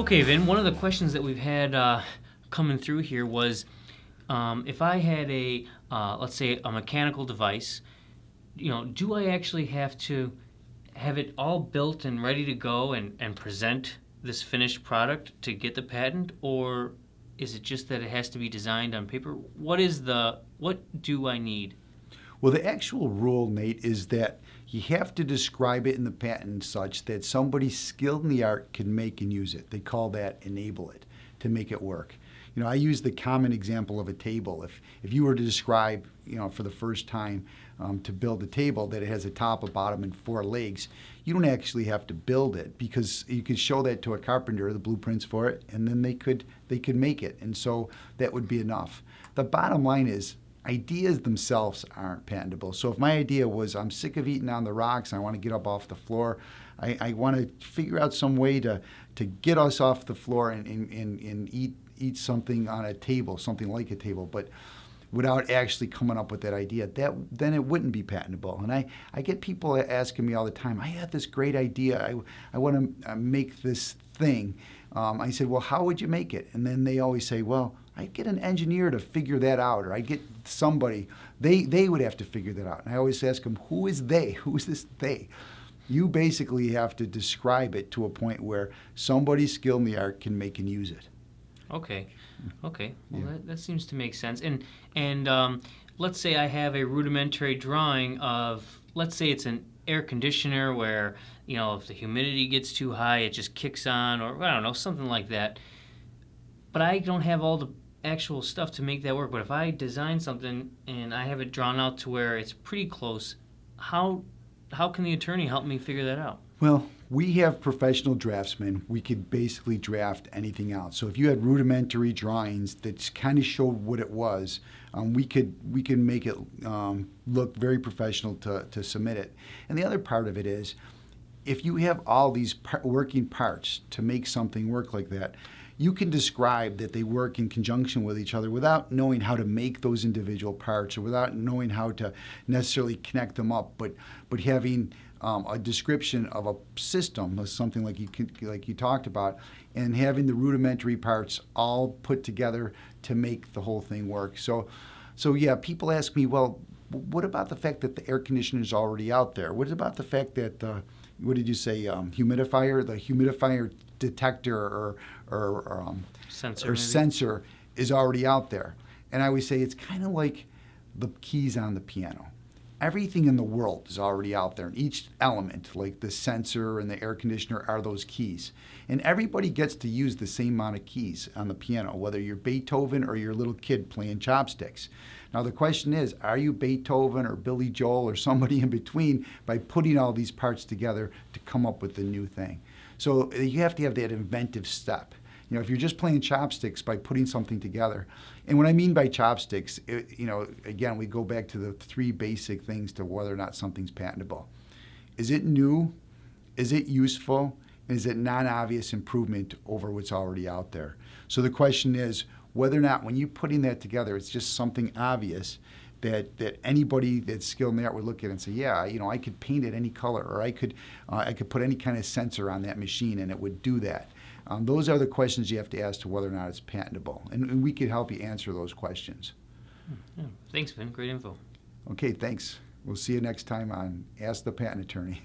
Okay, Vin, one of the questions that we've had coming through here was if I had let's say, a mechanical device, do I actually have to have it all built and ready to go and present this finished product to get the patent, or is it just that it has to be designed on paper? What do I need? Well, the actual rule, Nate, is that you have to describe it in the patent such that somebody skilled in the art can make and use it. They call that enable it to make it work. I use the common example of a table. If you were to describe, for the first time to build a table that it has a top, a bottom, and 4 legs, you don't actually have to build it because you could show that to a carpenter, the blueprints for it, and then they could make it. And so that would be enough. The bottom line is ideas themselves aren't patentable. So if my idea was I'm sick of eating on the rocks and I want to get up off the floor, I want to figure out some way to get us off the floor and eat something on a table, something like a table, but without actually coming up with that idea, then it wouldn't be patentable. And I get people asking me all the time, I have this great idea. I want to make this thing. I said, well, how would you make it? And then they always say, well, I'd get an engineer to figure that out, or I'd get somebody. They would have to figure that out. And I always ask them, who is they? Who is this they? You basically have to describe it to a point where somebody skilled in the art can make and use it. Okay. Well, Yeah. that seems to make sense. And let's say I have a rudimentary drawing of, let's say it's an air conditioner where, if the humidity gets too high, it just kicks on, or I don't know, something like that. But I don't have all the actual stuff to make that work. But if I design something and I have it drawn out to where it's pretty close, how can the attorney help me figure that out? Well, we have professional draftsmen. We could basically draft anything out. So if you had rudimentary drawings that kind of showed what it was, we can make it look very professional to submit it. And the other part of it is, if you have all these working parts to make something work like that, you can describe that they work in conjunction with each other without knowing how to make those individual parts or without knowing how to necessarily connect them up, but having a description of a system, of something like you talked about, and having the rudimentary parts all put together to make the whole thing work. So yeah, people ask me, well, what about the fact that the air conditioner is already out there? What about the fact that what did you say? Humidifier, the humidifier detector or sensor is already out there. And I always say it's kind of like the keys on the piano. Everything in the world is already out there. And each element, like the sensor and the air conditioner, are those keys. And everybody gets to use the same amount of keys on the piano, whether you're Beethoven or you're a little kid playing chopsticks. Now the question is, are you Beethoven or Billy Joel or somebody in between by putting all these parts together to come up with the new thing? So you have to have that inventive step. If you're just playing chopsticks by putting something together, and what I mean by chopsticks, again, we go back to the 3 basic things to whether or not something's patentable. Is it new? Is it useful? And is it non-obvious improvement over what's already out there? So the question is whether or not when you're putting that together, it's just something obvious that anybody that's skilled in the art would look at and say, yeah, I could paint it any color, or I could put any kind of sensor on that machine and it would do that. Those are the questions you have to ask to whether or not it's patentable, and we could help you answer those questions. Yeah. Thanks, Vin. Great info. Okay, thanks. We'll see you next time on Ask the Patent Attorney.